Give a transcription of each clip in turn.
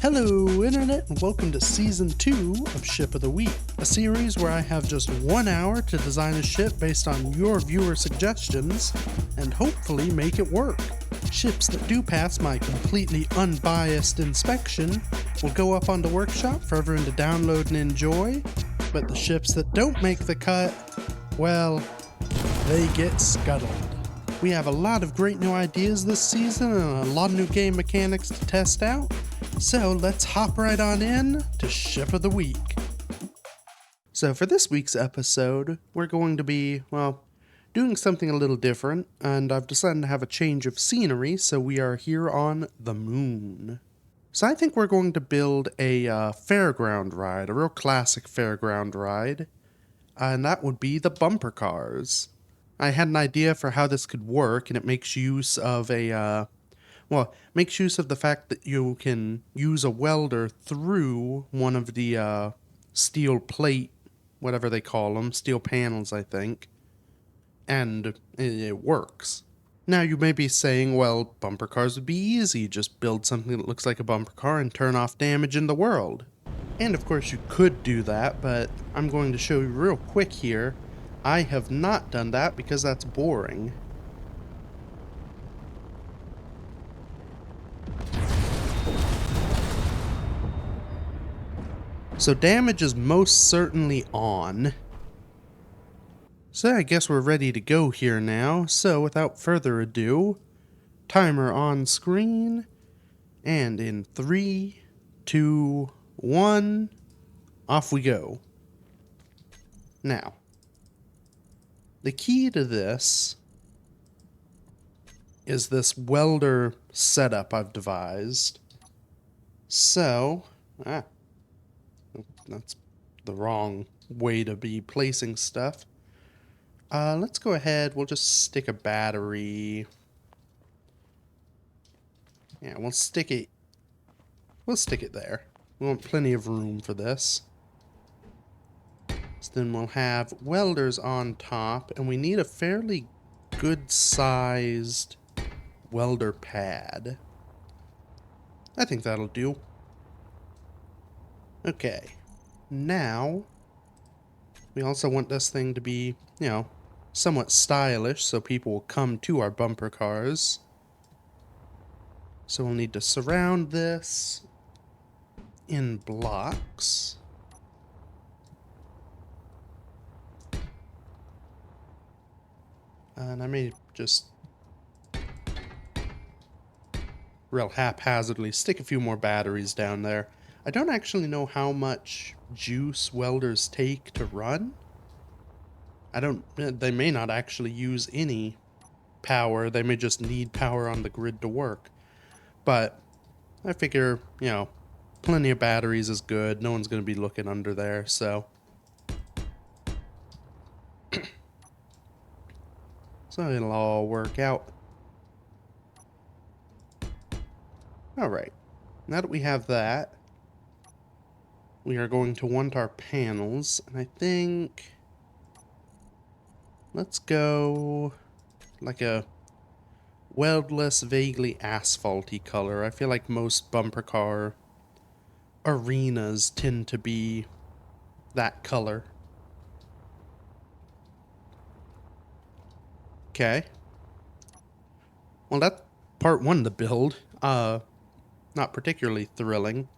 Hello Internet and welcome to Season 2 of Ship of the Week, a series where I have just 1 hour to design a ship based on your viewer suggestions and hopefully make it work. Ships that do pass my completely unbiased inspection will go up on the workshop for everyone to download and enjoy, but the ships that don't make the cut, well, they get scuttled. We have a lot of great new ideas this season and a lot of new game mechanics to test out. So let's hop right on in to Ship of the Week. So for this week's episode, we're going to be, doing something a little different, and I've decided to have a change of scenery, so we are here on the moon. So I think we're going to build a fairground ride, a real classic fairground ride, and that would be the bumper cars. I had an idea for how this could work, and it makes use of makes use of the fact that you can use a welder through one of the steel plate, whatever they call them, steel panels, I think, and it works. Now you may be saying, well, bumper cars would be easy, just build something that looks like a bumper car and turn off damage in the world. And of course you could do that, but I'm going to show you real quick here. I have not done that because that's boring. So damage is most certainly on. So I guess we're ready to go here now. So without further ado, timer on screen. And in 3, 2, 1, off we go. Now, the key to this is this welder setup I've devised. So, that's the wrong way to be placing stuff. Let's go ahead, we'll just stick a battery. Yeah, we'll stick it there. We want plenty of room for this. So then we'll have welders on top, and we need a fairly good sized welder pad. I think that'll do. Okay. Now, we also want this thing to be, somewhat stylish so people will come to our bumper cars. So we'll need to surround this in blocks. And I may just real haphazardly stick a few more batteries down there. I don't actually know how much juice welders take to run. They may not actually use any power. They may just need power on the grid to work. But I figure, plenty of batteries is good. No one's going to be looking under there, so. So it'll all work out. Alright. Now that we have that, we are going to want our panels, and I think let's go like a weldless, vaguely asphalty color. I feel like most bumper car arenas tend to be that color. Okay. Well, that's part one of the build. Not particularly thrilling.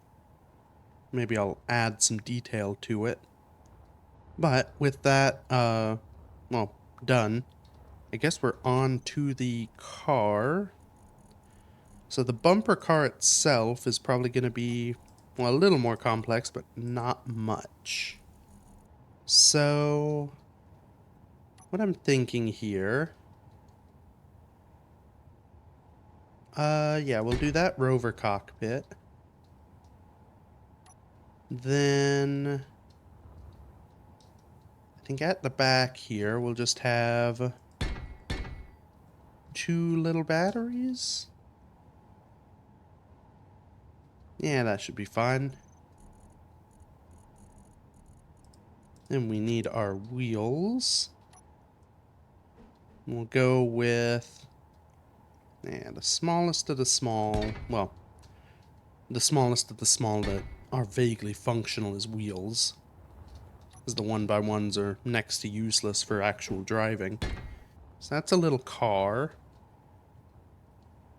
Maybe I'll add some detail to it. But with that, done, I guess we're on to the car. So the bumper car itself is probably going to be, a little more complex, but not much. So, what I'm thinking here, we'll do that rover cockpit. Then, I think at the back here, we'll just have 2 little batteries. Yeah, that should be fine. Then we need our wheels. We'll go with, the smallest of the small, The smallest of the small that are vaguely functional as wheels, because the 1x1s are next to useless for actual driving. So that's a little car.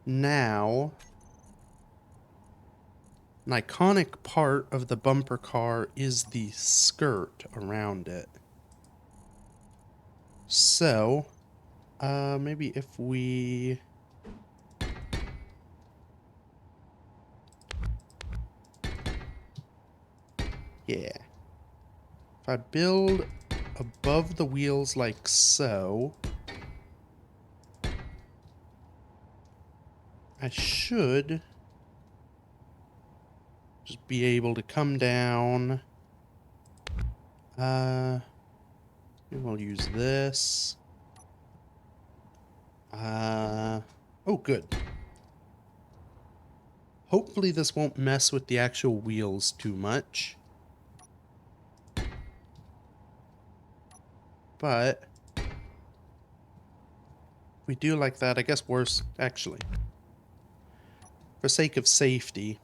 Now, an iconic part of the bumper car is the skirt around it. So, maybe if we... Yeah. If I build above the wheels like so, I should just be able to come down. Maybe we'll use this. Oh, good. Hopefully this won't mess with the actual wheels too much. But we do like that. I guess worse, actually. For sake of safety,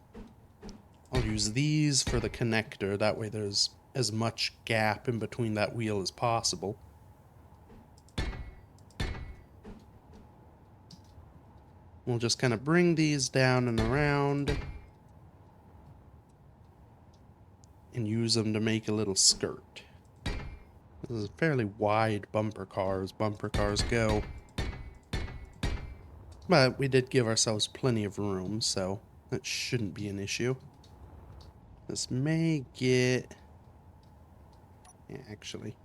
I'll use these for the connector. That way there's as much gap in between that wheel as possible. We'll just kind of bring these down and around and use them to make a little skirt. This is a fairly wide bumper car as bumper cars go. But we did give ourselves plenty of room, so that shouldn't be an issue. This may get... Yeah, actually,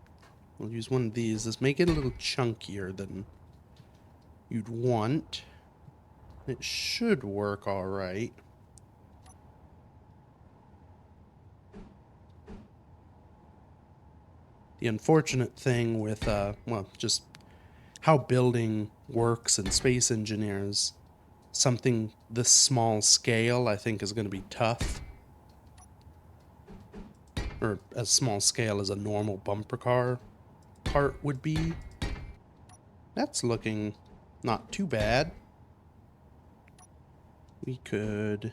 we'll use one of these. This may get a little chunkier than you'd want. It should work all right. The unfortunate thing with, well, just how building works in Space Engineers, something this small scale I think is going to be tough. Or as small scale as a normal bumper car part would be. That's looking not too bad. We could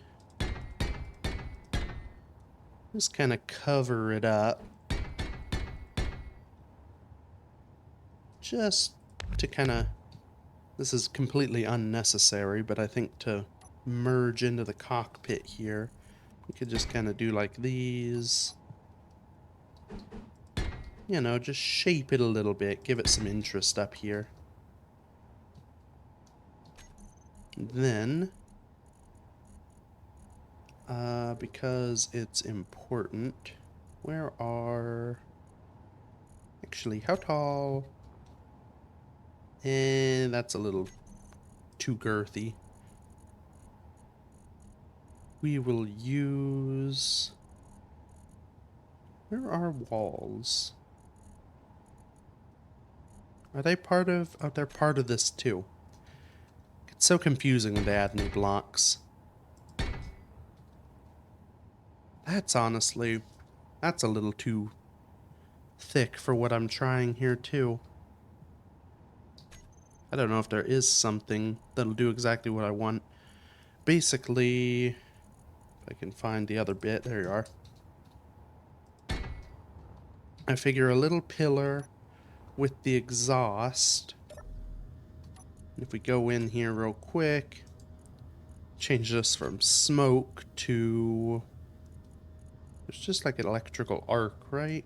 just kind of cover it up. Just to kind of... This is completely unnecessary, but I think to merge into the cockpit here, we could just kind of do like these. You know, just shape it a little bit, give it some interest up here. Then, because it's important, where are... Actually, how tall? And that's a little too girthy. We will use... Where are walls? Are they part of... Oh, they're part of this too. It's so confusing when they add new blocks. That's honestly... That's a little too thick for what I'm trying here too. I don't know if there is something that'll do exactly what I want. Basically, if I can find the other bit, there you are. I figure a little pillar with the exhaust. If we go in here real quick, change this from smoke to... It's just like an electrical arc, right?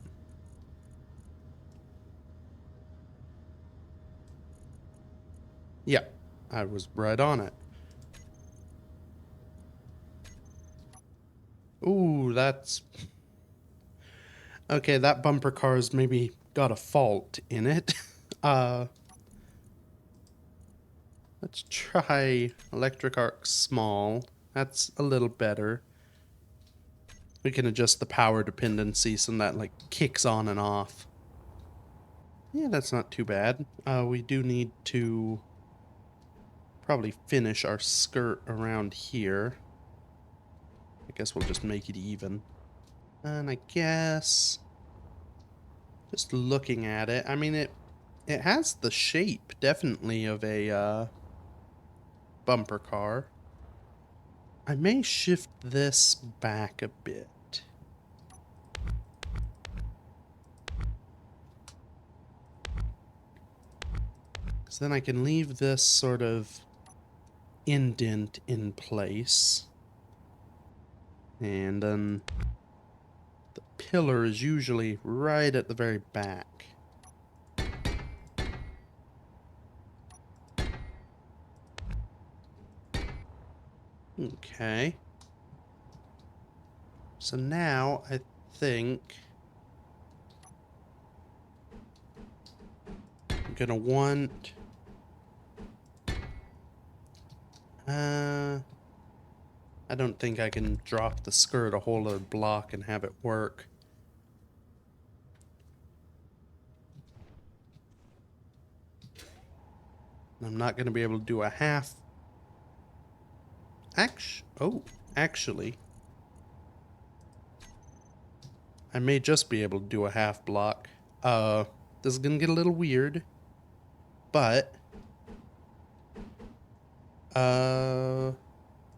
Yeah, I was right on it. Ooh, that's... Okay, that bumper car's maybe got a fault in it. Let's try electric arc small. That's a little better. We can adjust the power dependency so that like kicks on and off. Yeah, that's not too bad. We do need to probably finish our skirt around here. I guess we'll just make it even. And I guess just looking at it, I mean it has the shape definitely of a bumper car. I may shift this back a bit. Because then I can leave this sort of indent in place. And then the pillar is usually right at the very back. Okay. So now I think I'm gonna want I don't think I can drop the skirt a whole other block and have it work. I'm not gonna be able to do a half. Actually, I may just be able to do a half block. This is gonna get a little weird, but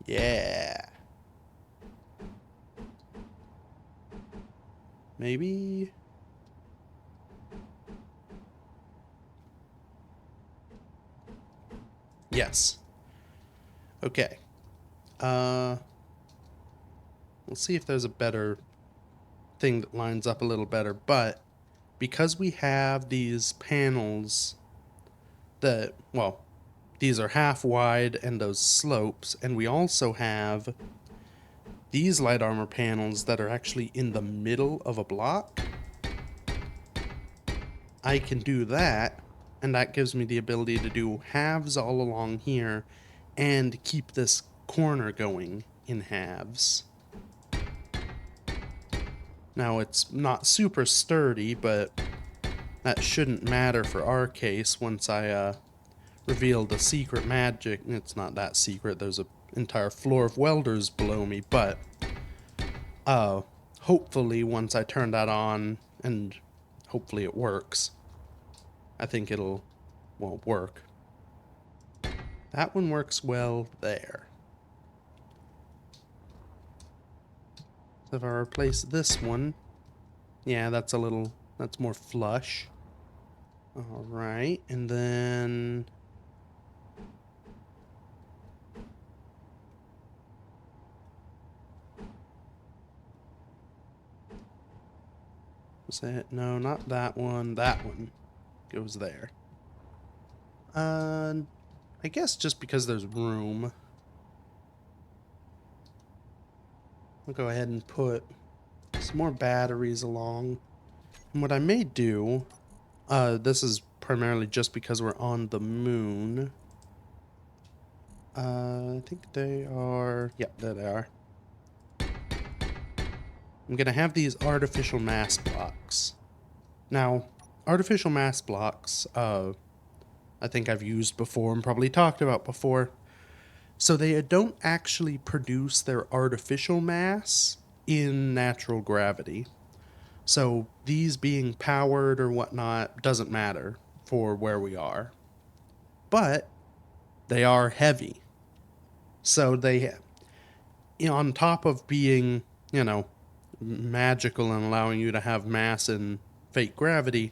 yeah. Maybe. Yes. Okay. We'll see if there's a better thing that lines up a little better, but because we have these panels that, well, these are half wide and those slopes, and we also have these light armor panels that are actually in the middle of a block, I can do that, and that gives me the ability to do halves all along here and keep this corner going in halves. Now, it's not super sturdy, but that shouldn't matter for our case once I reveal the secret magic. It's not that secret, there's an entire floor of welders below me, but hopefully once I turn that on, and hopefully it works, I think it'll, well, work. That one works well there. So if I replace this one, yeah, that's more flush. Alright, and then was it? No, not that one. That one goes there. I guess just because there's room, I'll go ahead and put some more batteries along. And what I may do, this is primarily just because we're on the moon. I think they are, yep, there they are. I'm gonna have these artificial mass blocks. Now, artificial mass blocks, I think I've used before and probably talked about before. So they don't actually produce their artificial mass in natural gravity. So these being powered or whatnot doesn't matter for where we are. But they are heavy. So they, on top of being, magical and allowing you to have mass in fake gravity,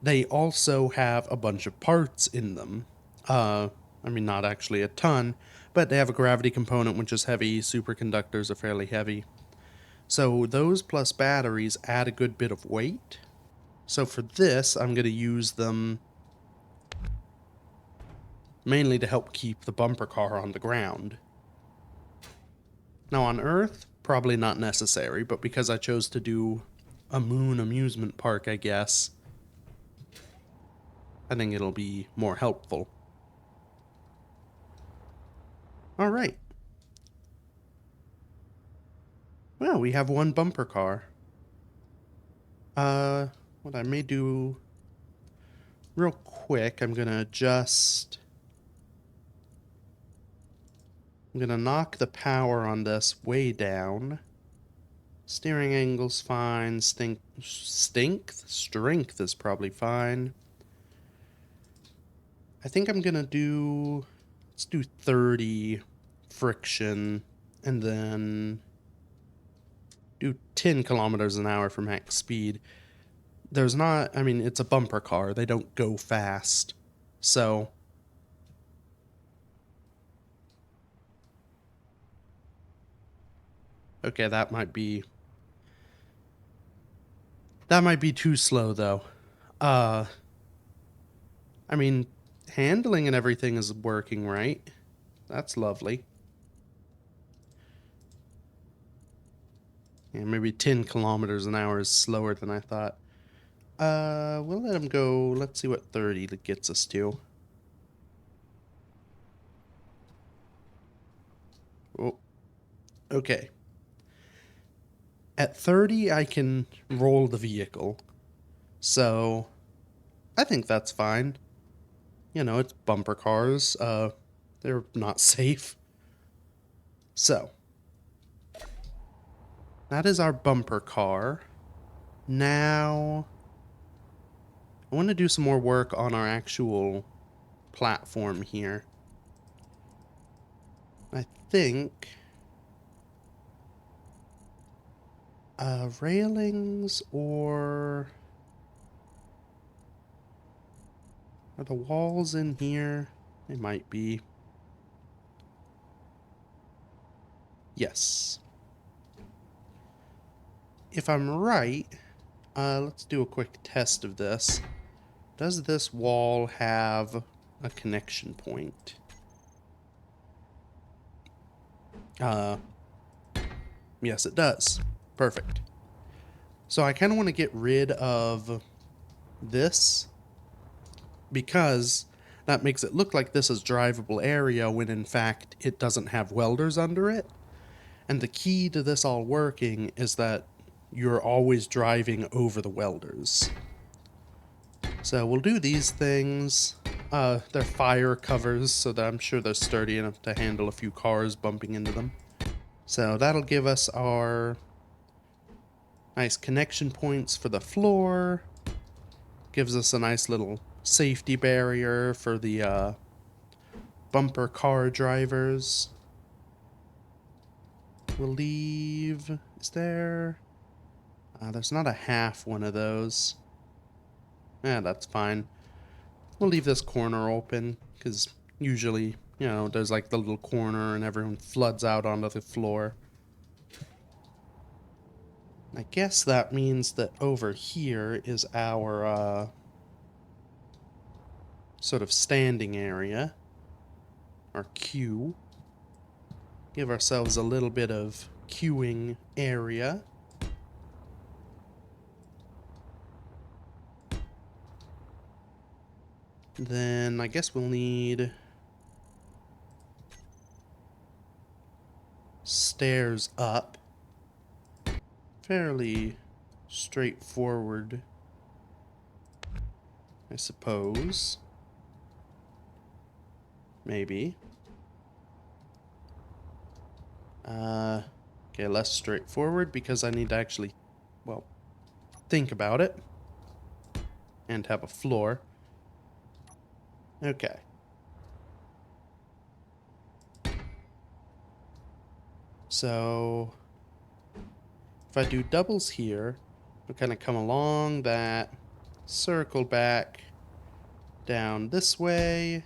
they also have a bunch of parts in them. I mean, not actually a ton, but they have a gravity component, which is heavy. Superconductors are fairly heavy. So those plus batteries add a good bit of weight. So for this, I'm going to use them mainly to help keep the bumper car on the ground. Now on Earth, probably not necessary, but because I chose to do a moon amusement park, I guess, I think it'll be more helpful. Alright. Well, we have one bumper car. What I may do real quick, I'm gonna knock the power on this way down. Steering angle's fine. Strength is probably fine. I think I'm gonna let's do 30 friction. and then do 10 kilometers an hour for max speed. There's not, I mean, it's a bumper car. They don't go fast. So okay, that might be too slow though. I mean, handling and everything is working, right? That's lovely. Yeah, maybe 10 kilometers an hour is slower than I thought. We'll let him go. Let's see what 30 gets us to. Oh, okay. At 30, I can roll the vehicle. So, I think that's fine. You know, it's bumper cars. They're not safe. So, that is our bumper car. Now, I want to do some more work on our actual platform here. I think railings or are the walls in here? They might be. Yes. If I'm right, let's do a quick test of this. Does this wall have a connection point? Yes, it does. Perfect. So I kind of want to get rid of this because that makes it look like this is drivable area when in fact it doesn't have welders under it. And the key to this all working is that you're always driving over the welders. So we'll do these things. They're fire covers, so that I'm sure they're sturdy enough to handle a few cars bumping into them. So that'll give us our nice connection points for the floor. Gives us a nice little safety barrier for the bumper car drivers. We'll leave... Is there... there's not a half one of those. Yeah, that's fine. We'll leave this corner open, because usually, you know, there's like the little corner and everyone floods out onto the floor. I guess that means that over here is our, sort of standing area. Our queue. Give ourselves a little bit of queuing area. Then I guess we'll need stairs up. Fairly straightforward, I suppose. Maybe. Okay, less straightforward because I need to actually, well, think about it and have a floor. Okay. So if I do doubles here, we'll kind of come along that, circle back down this way.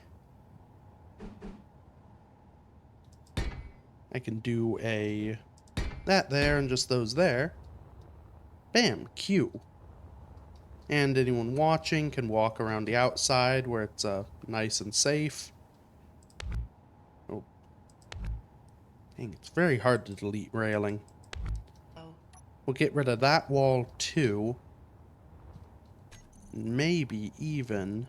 I can do that there and just those there. Bam, queue. And anyone watching can walk around the outside where it's nice and safe. Oh. Dang, it's very hard to delete railing. Oh. We'll get rid of that wall too. Maybe even...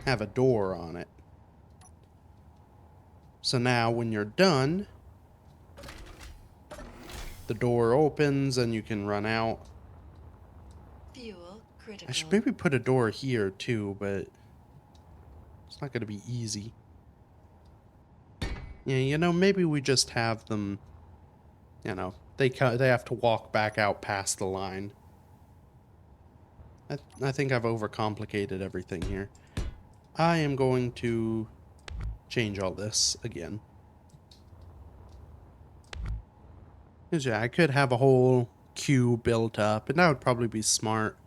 have a door on it. So now when you're done, the door opens and you can run out. Fuel critical. I should maybe put a door here too, but it's not going to be easy. Yeah, you know, maybe we just have them, you know, they have to walk back out past the line. I think I've overcomplicated everything here. I am going to change all this again. Because yeah, I could have a whole queue built up, and that would probably be smart.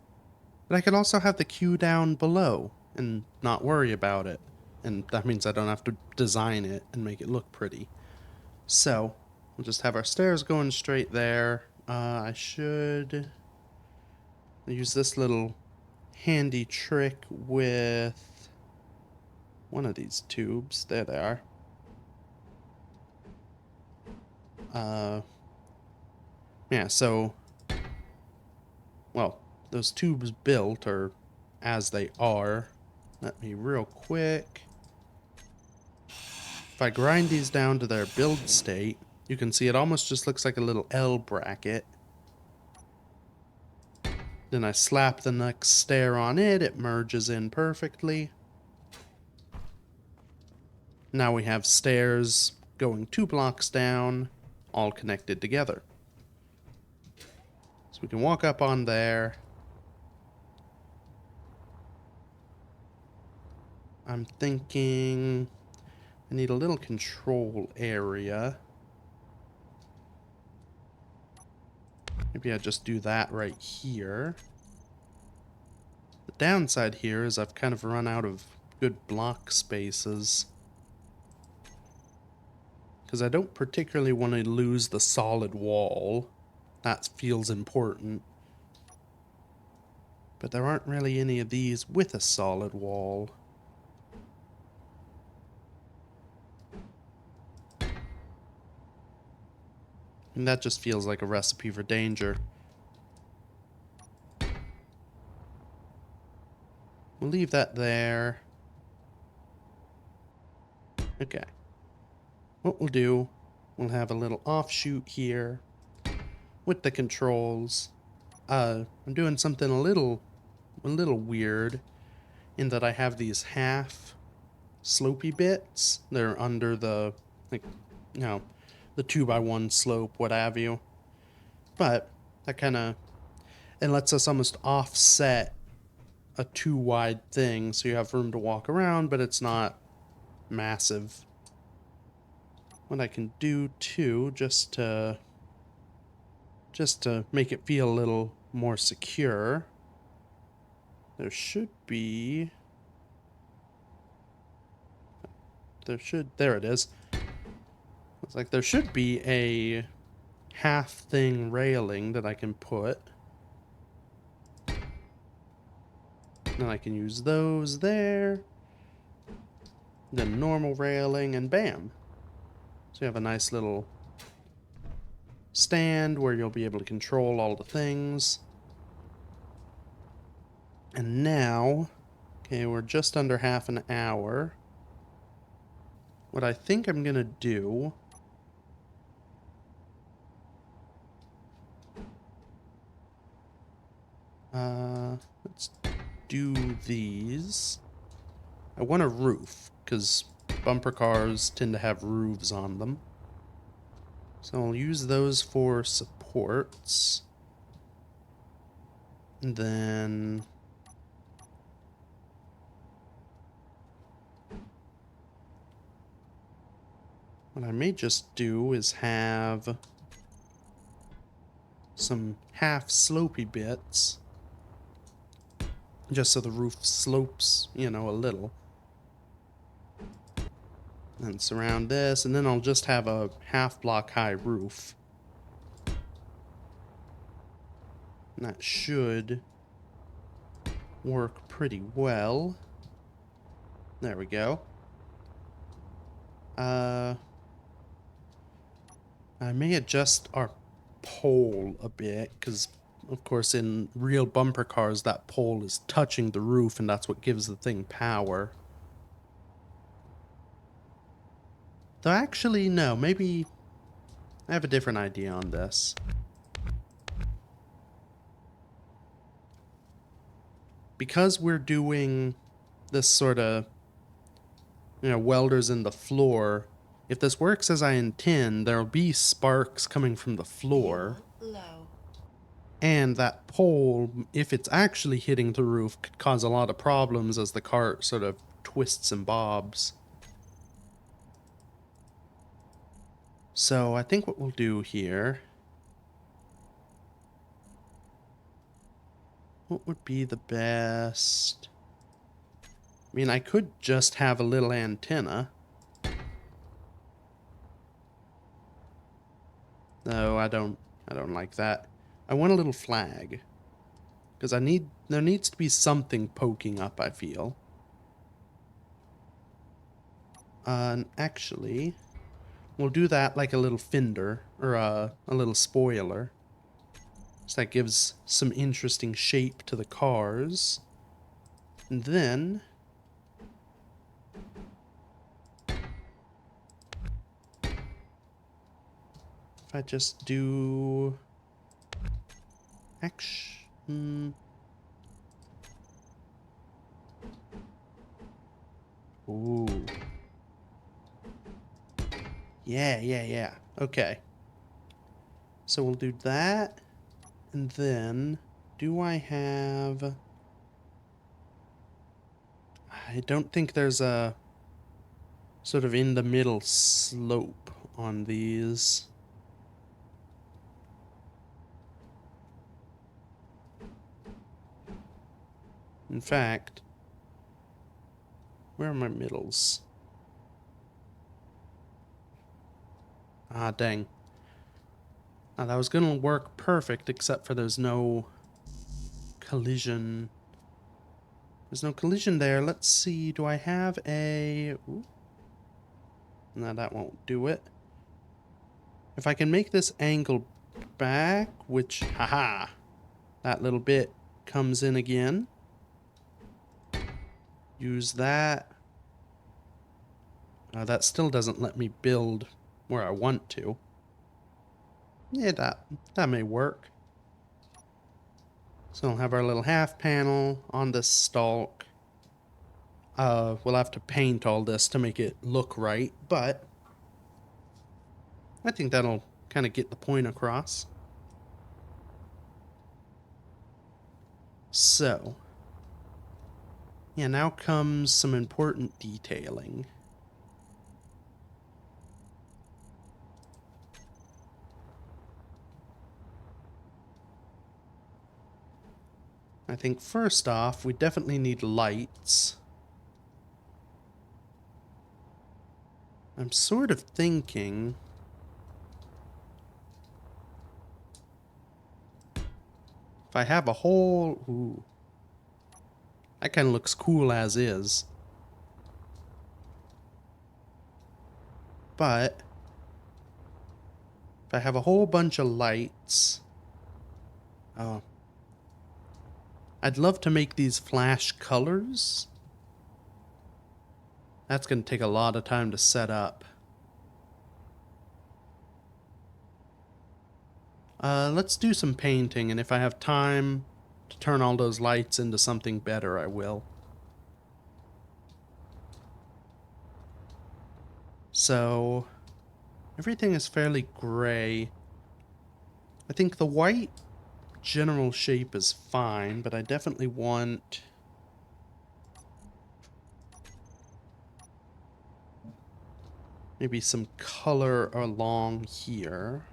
But I could also have the queue down below and not worry about it. And that means I don't have to design it and make it look pretty. So, we'll just have our stairs going straight there. I should use this little handy trick with one of these tubes. There they are. Yeah, so, well, those tubes built are as they are. Let me real quick. If I grind these down to their build state, you can see it almost just looks like a little L bracket. Then I slap the next stair on it, it merges in perfectly. Now we have stairs going 2 blocks down, all connected together. So we can walk up on there. I'm thinking I need a little control area. Maybe I just do that right here. The downside here is I've kind of run out of good block spaces. Because I don't particularly want to lose the solid wall. That feels important. But there aren't really any of these with a solid wall. And that just feels like a recipe for danger. We'll leave that there. Okay. What we'll do, we'll have a little offshoot here with the controls. I'm doing something a little weird in that I have these half slopey bits. They're under the, like, you know, the 2x1 slope, what have you. But that kind of, it lets us almost offset a too wide thing, so you have room to walk around, but it's not massive. What I can do too, just to make it feel a little more secure, there it is. It's like there should be a half thing railing that I can put. Then I can use those there. Then normal railing, and bam. So you have a nice little stand where you'll be able to control all the things. And now, okay, we're just under half an hour. What I think I'm gonna do, let's do these. I want a roof, because bumper cars tend to have roofs on them. So I'll use those for supports. And then what I may just do is have some half slopey bits, just so the roof slopes, you know, a little. And surround this, and then I'll just have a half block high roof. And that should work pretty well. There we go. I may adjust our pole a bit, because of course in real bumper cars that pole is touching the roof, and that's what gives the thing power. Though actually, no, maybe I have a different idea on this. Because we're doing this sort of, you know, welders in the floor, if this works as I intend, there'll be sparks coming from the floor. Low. And that pole, if it's actually hitting the roof, could cause a lot of problems as the cart sort of twists and bobs. So I think what we'll do here... What would be the best... I mean, I could just have a little antenna. No, I don't like that. I want a little flag. Because there needs to be something poking up, I feel. And actually, we'll do that like a little fender, or a little spoiler. So that gives some interesting shape to the cars. And then... if I just do... action... Ooh. Yeah. Okay. So we'll do that. And then... do I have... I don't think there's a sort of in the middle slope on these. In fact, where are my middles? Ah, dang. Ah, that was gonna work perfect, except for there's no collision. There's no collision there. Let's see, do I have a... ooh. No, that won't do it. If I can make this angle back, which, haha, that little bit comes in again. Use that. That still doesn't let me build where I want to. Yeah, that may work. So we'll have our little half panel on this stalk. We'll have to paint all this to make it look right, but I think that'll kind of get the point across. So, yeah, now comes some important detailing. I think first off, we definitely need lights. I'm sort of thinking... if I have a whole... ooh. That kind of looks cool as is. But... if I have a whole bunch of lights... oh... I'd love to make these flash colors. That's going to take a lot of time to set up. Let's do some painting, and if I have time to turn all those lights into something better, I will. So, everything is fairly gray. I think the white general shape is fine, but I definitely want... maybe some color along here.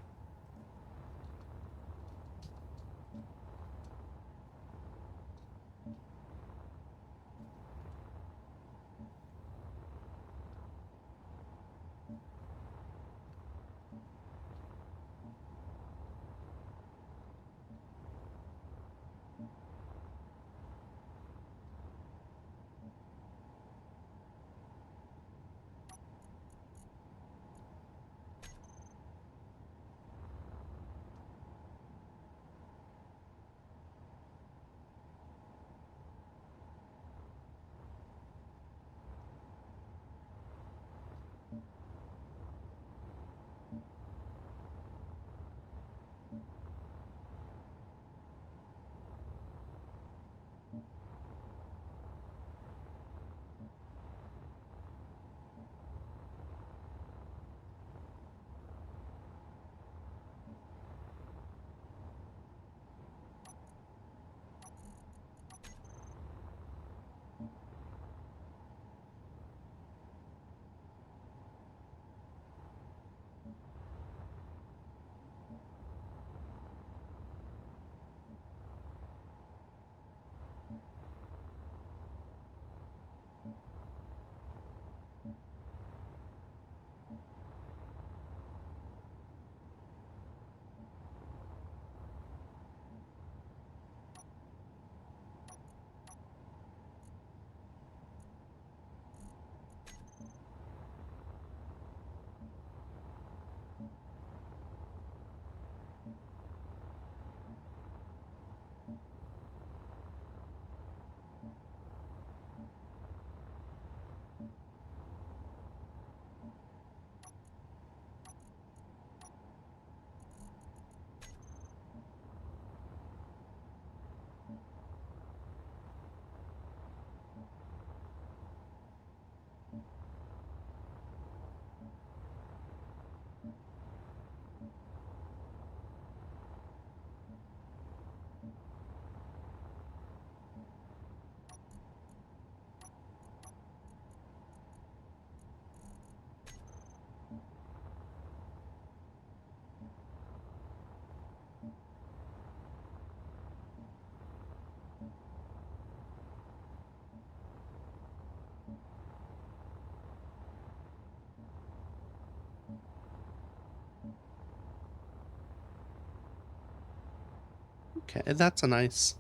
Okay, that's a nice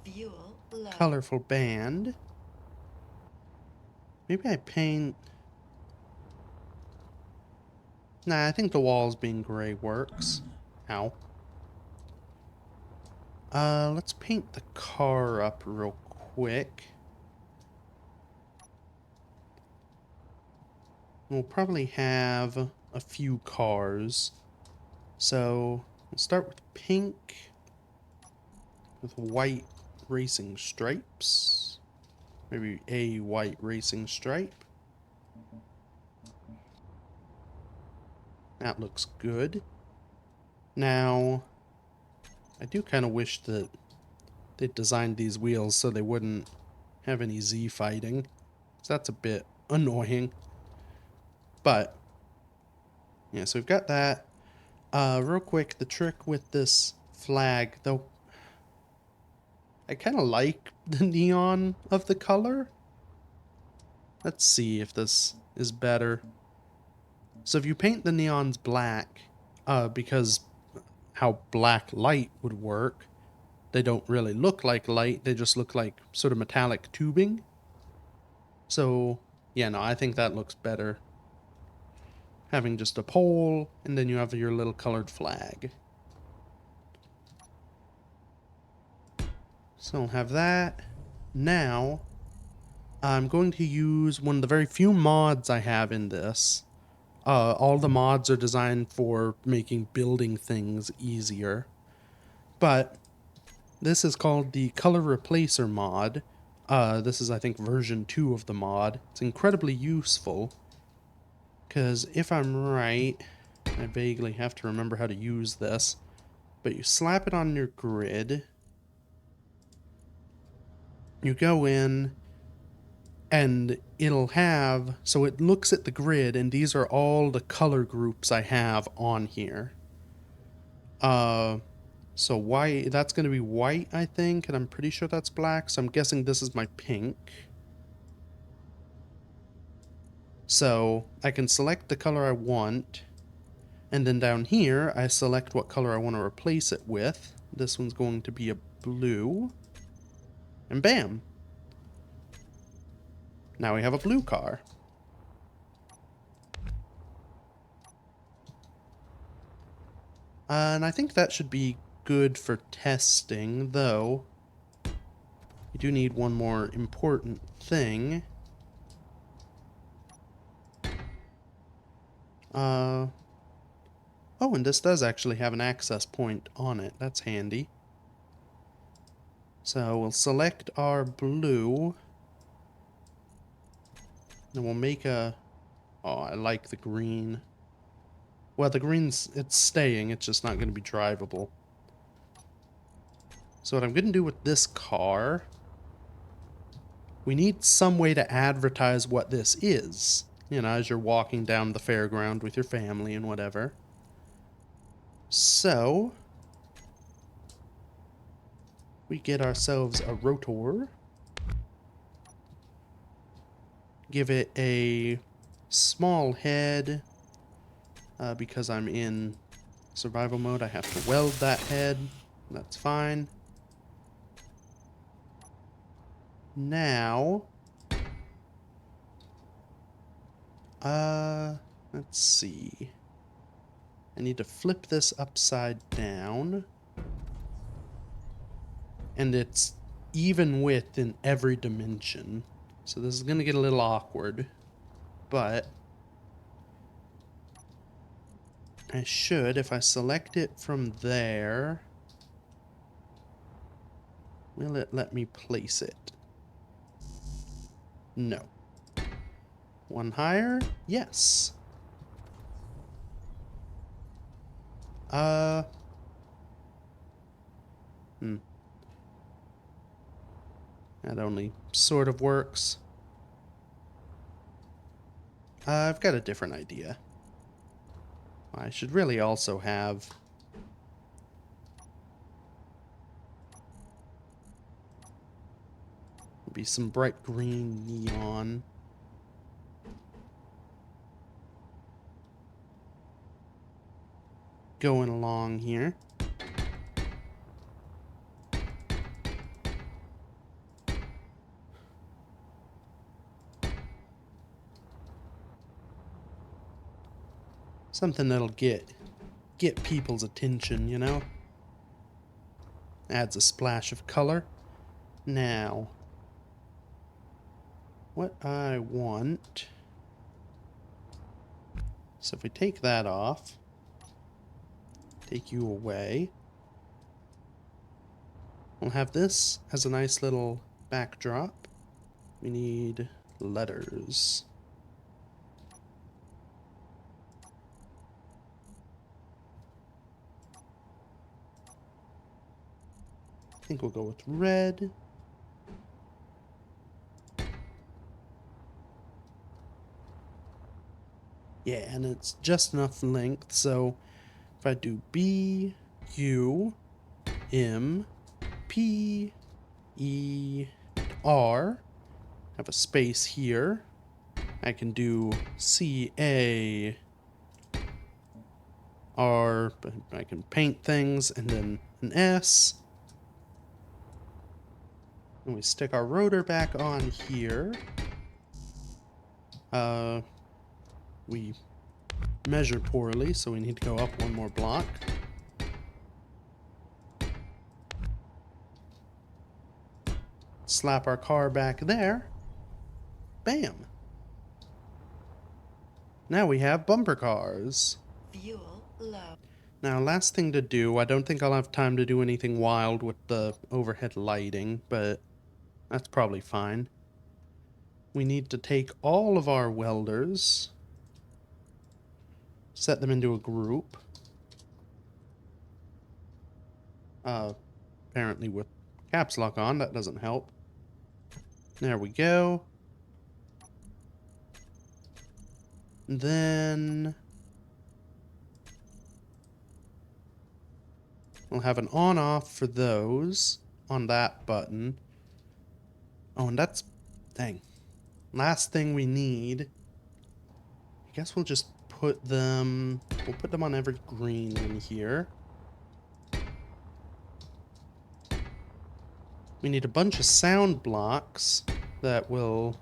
colorful band. Maybe I paint... Nah, I think the walls being gray works. Ow. Let's paint the car up real quick. We'll probably have a few cars. So, we'll start with pink with white racing stripes. Maybe a white racing stripe. That looks good. Now, I do kind of wish that they designed these wheels so they wouldn't have any Z fighting. So that's a bit annoying. But, yeah, so we've got that. Real quick, the trick with this flag, though, I kind of like the neon of the color. Let's see if this is better. So if you paint the neons black, because how black light would work, they don't really look like light, they just look like sort of metallic tubing. So, yeah, no, I think that looks better. Having just a pole, and then you have your little colored flag. So I'll have that. Now, I'm going to use one of the very few mods I have in this. All the mods are designed for making building things easier. But this is called the Color Replacer mod. This is, I think, version 2 of the mod. It's incredibly useful. Because if I'm right, I vaguely have to remember how to use this. But you slap it on your grid. You go in, and it'll have, so it looks at the grid, and these are all the color groups I have on here. So white, that's going to be white, I think, and I'm pretty sure that's black, so I'm guessing this is my pink. So I can select the color I want, and then down here, I select what color I want to replace it with. This one's going to be a blue, and bam! Now we have a blue car. And I think that should be good for testing, though we do need one more important thing. Oh, and this does actually have an access point on it. That's handy. So we'll select our blue. And we'll make a... Oh, I like the green. Well, the green's... it's staying. It's just not going to be drivable. So what I'm going to do with this car... We need some way to advertise what this is. You know, as you're walking down the fairground with your family and whatever. So... we get ourselves a rotor. Give it a small head. Because I'm in survival mode, I have to weld that head. That's fine. Now... let's see. I need to flip this upside down. And it's even width in every dimension. So this is going to get a little awkward. But I should, if I select it from there... will it let me place it? No. One higher? Yes. That only sort of works. I've got a different idea. I should really also have... maybe some bright green neon. Going along here. Something that'll get people's attention, you know? Adds a splash of color. Now, what I want... So if we take that off, take you away, we'll have this as a nice little backdrop. We need letters. I think we'll go with red. Yeah, and it's just enough length, so if I do B, U, M, P, E, R, have a space here. I can do C, A, R, but I can paint things, and then an S. And we stick our rotor back on here. We measure poorly, so we need to go up one more block. Slap our car back there. Bam! Now we have bumper cars. Fuel low. Now, last thing to do, I don't think I'll have time to do anything wild with the overhead lighting, but that's probably fine. We need to take all of our welders, set them into a group. Apparently with caps lock on, that doesn't help. There we go. And then we'll have an on-off for those on that button. Oh, and that's... dang. Last thing we need... I guess we'll just put them... we'll put them on every green in here. We need a bunch of sound blocks that will...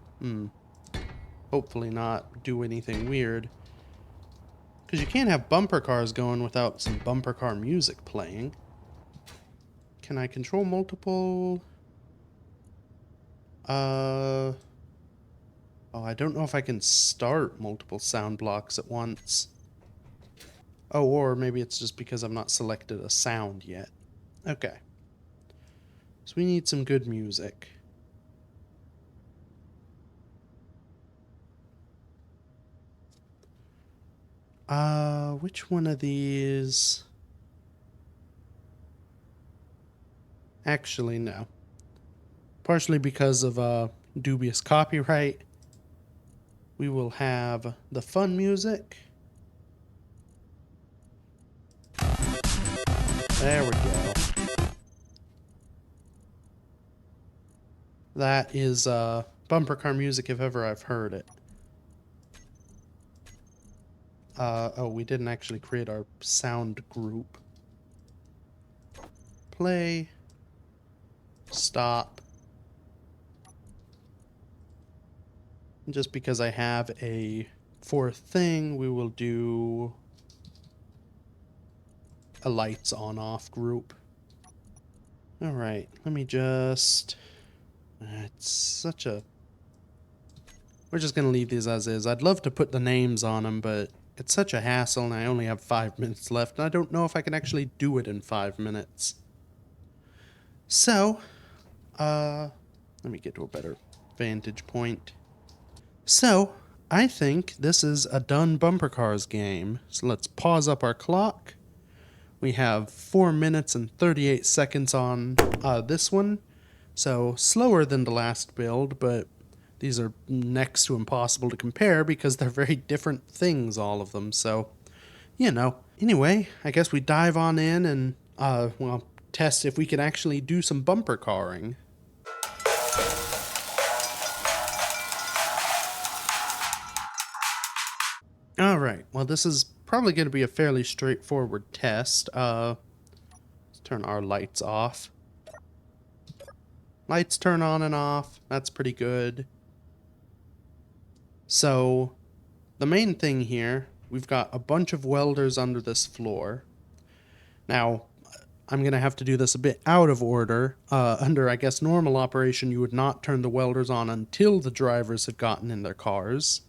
hopefully not do anything weird. Because you can't have bumper cars going without some bumper car music playing. Can I control multiple... Oh, I don't know if I can start multiple sound blocks at once. Oh, or maybe it's just because I've not selected a sound yet. Okay. So we need some good music. Which one of these? Actually, no. Partially because of dubious copyright. We will have the fun music. There we go. That is bumper car music if ever I've heard it. Oh, we didn't actually create our sound group. Play. Stop. And just because I have a fourth thing, we will do a lights on off group. Alright, let me just... it's such a... we're just gonna leave these as is. I'd love to put the names on them, but it's such a hassle and I only have 5 minutes left, and I don't know if I can actually do it in 5 minutes. So, let me get to a better vantage point. So, I think this is a done bumper cars game. So let's pause up our clock. We have 4 minutes and 38 seconds on this one. So, slower than the last build, but these are next to impossible to compare because they're very different things, all of them. So, you know. Anyway, I guess we dive on in and, well, test if we can actually do some bumper carring. Alright, well this is probably going to be a fairly straightforward test. Let's turn our lights off. Lights turn on and off, that's pretty good. So, the main thing here, we've got a bunch of welders under this floor. Now, I'm going to have to do this a bit out of order. Under, I guess, normal operation, you would not turn the welders on until the drivers had gotten in their cars.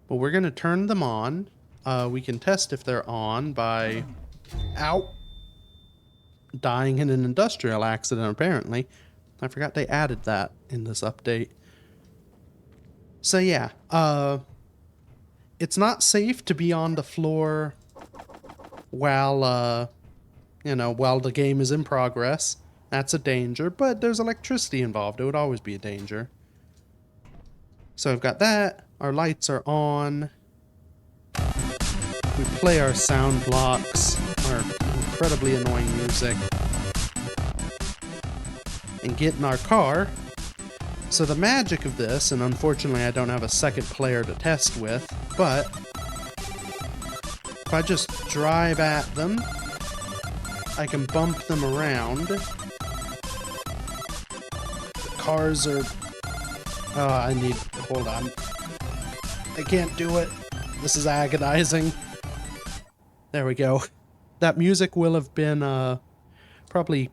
But we're going to turn them on. We can test if they're on by... Ow! Dying in an industrial accident, apparently. I forgot they added that in this update. So yeah, it's not safe to be on the floor while, while the game is in progress. That's a danger, but there's electricity involved. It would always be a danger. So I've got that. Our lights are on. We play our sound blocks, our incredibly annoying music, and get in our car. So the magic of this, and unfortunately I don't have a second player to test with, but if I just drive at them, I can bump them around. The cars are... hold on. I can't do it. This is agonizing. There we go. That music will have been, probably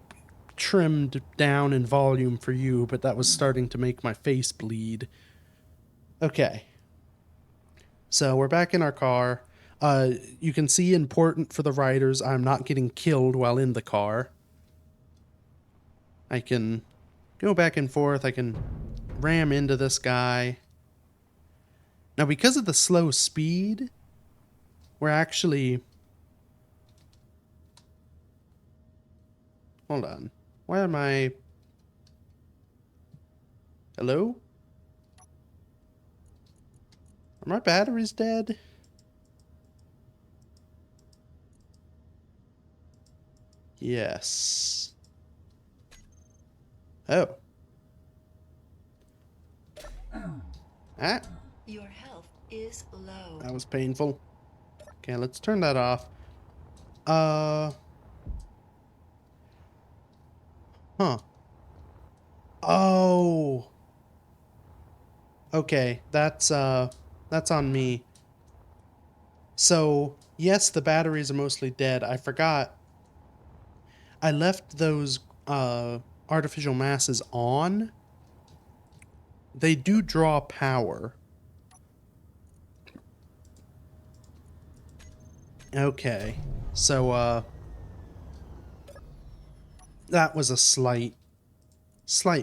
trimmed down in volume for you, but that was starting to make my face bleed. Okay. So we're back in our car. You can see, important for the riders, I'm not getting killed while in the car. I can go back and forth. I can ram into this guy. Now, because of the slow speed, we're actually... Hold on. Why am I... Hello? Are my batteries dead? Yes. Oh. Ah. Your health is low. That was painful. Okay, let's turn that off. Huh. Oh. Okay, that's on me. So, yes, the batteries are mostly dead. I forgot. I left those artificial masses on. They do draw power. Okay. So, that was a slight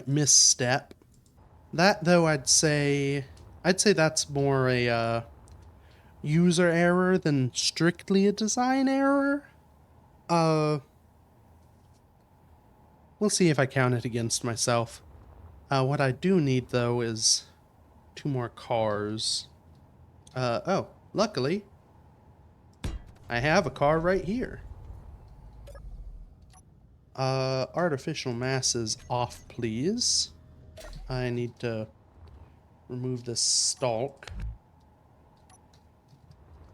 misstep. That, though, I'd say that's more a user error than strictly a design error. We'll see if I count it against myself. What I do need, though, is 2 more cars. Oh, luckily, I have a car right here. Artificial masses off, please. I need to remove this stalk.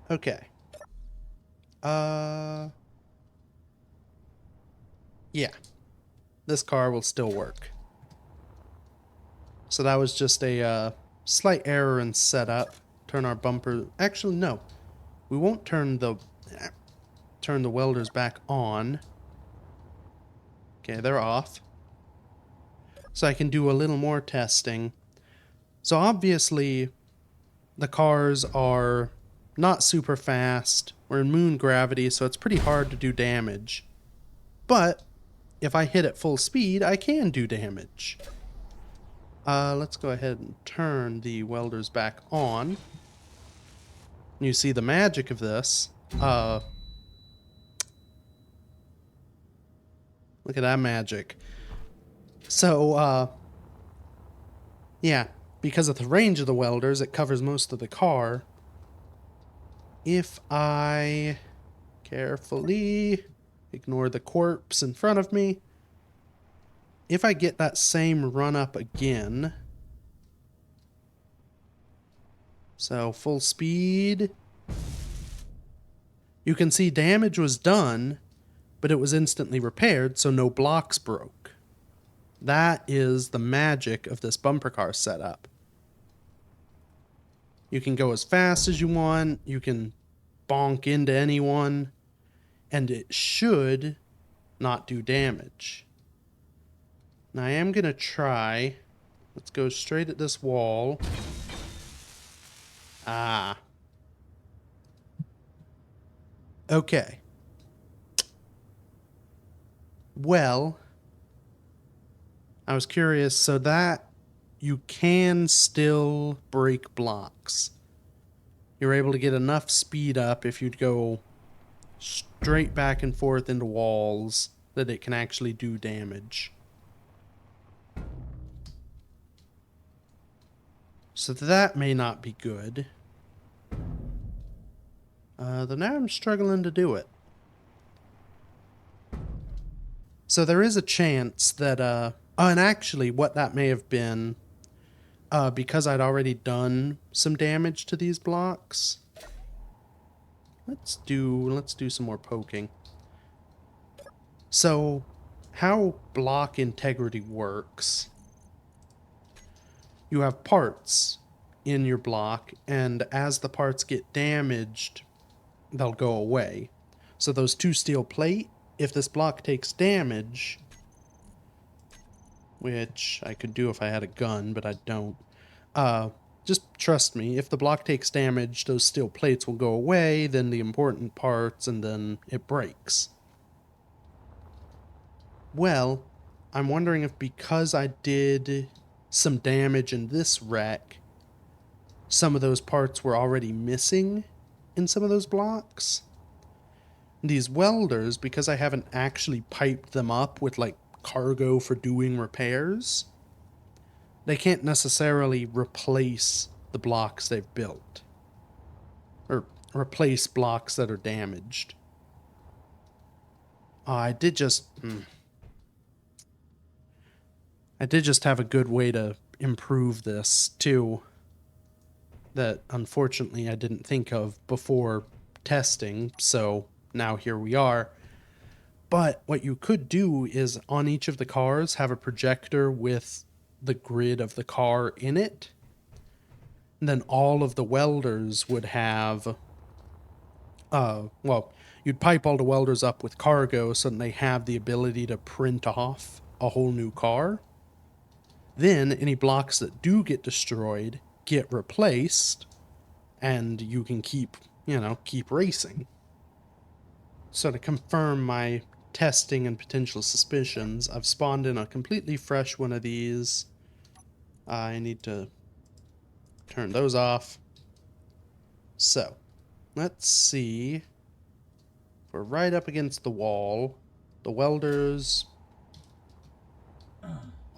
Okay. Yeah. This car will still work. So that was just a slight error in setup. Turn our bumper... Actually, no. We won't turn the welders back on. Okay, they're off. So I can do a little more testing. So obviously, the cars are not super fast. We're in moon gravity, so it's pretty hard to do damage. But if I hit at full speed, I can do damage. Let's go ahead and turn the welders back on. You see the magic of this. Look at that magic. So, yeah, because of the range of the welders, it covers most of the car. If I carefully ignore the corpse in front of me, if I get that same run up again, so full speed, you can see damage was done, but it was instantly repaired, so no blocks broke. That is the magic of this bumper car setup. You can go as fast as you want. You can bonk into anyone. And it should not do damage. Now I am going to try. Let's go straight at this wall. Ah. Okay. Well, I was curious. So that you can still break blocks. You're able to get enough speed up if you'd go straight back and forth into walls that it can actually do damage. So that may not be good. Then now I'm struggling to do it. So there is a chance that, oh, and actually what that may have been, because I'd already done some damage to these blocks. Let's do some more poking. So how block integrity works, you have parts in your block, and as the parts get damaged, they'll go away. So those 2 steel plate, if this block takes damage, which I could do if I had a gun, but I don't, just trust me, if the block takes damage, those steel plates will go away, then the important parts, and then it breaks. Well, I'm wondering if because I did some damage in this wreck, some of those parts were already missing in some of those blocks. These welders, because I haven't actually piped them up with like cargo for doing repairs, they can't necessarily replace the blocks they've built. Or replace blocks that are damaged. I did just have a good way to improve this too, that unfortunately I didn't think of before testing, so now here we are. But what you could do is on each of the cars have a projector with the grid of the car in it. And then all of the welders would have, well, you'd pipe all the welders up with cargo so that they have the ability to print off a whole new car. Then any blocks that do get destroyed get replaced, and you can keep racing. So to confirm my testing and potential suspicions, I've spawned in a completely fresh one of these. I need to turn those off. So, let's see. We're right up against the wall. The welders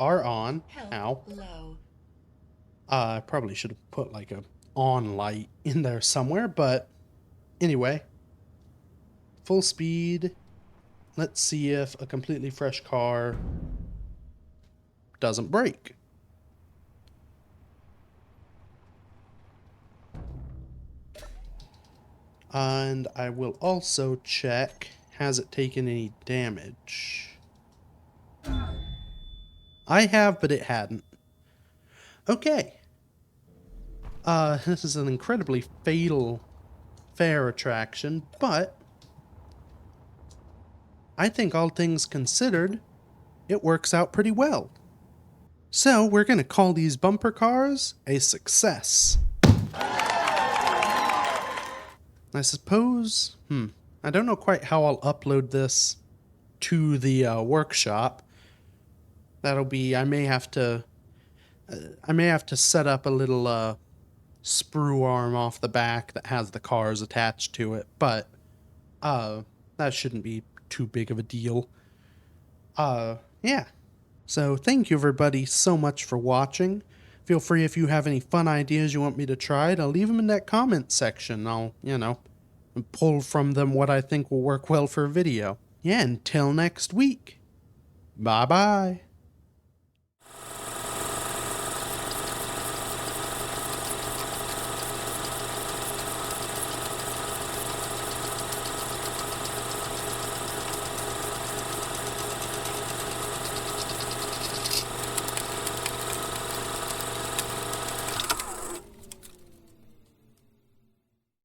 are on. Ow. I probably should have put like a on light in there somewhere, but anyway. Full speed. Let's see if a completely fresh car doesn't break. And I will also check, has it taken any damage? I have, but it hadn't. Okay. This is an incredibly fair attraction, but I think all things considered, it works out pretty well. So we're going to call these bumper cars a success. I suppose, I don't know quite how I'll upload this to the workshop. That'll be, I may have to set up a little sprue arm off the back that has the cars attached to it, but that shouldn't be too big of a deal. Yeah. So thank you everybody so much for watching. Feel free if you have any fun ideas you want me to try to leave them in that comment section. I'll, pull from them what I think will work well for a video. Yeah, until next week. Bye-bye.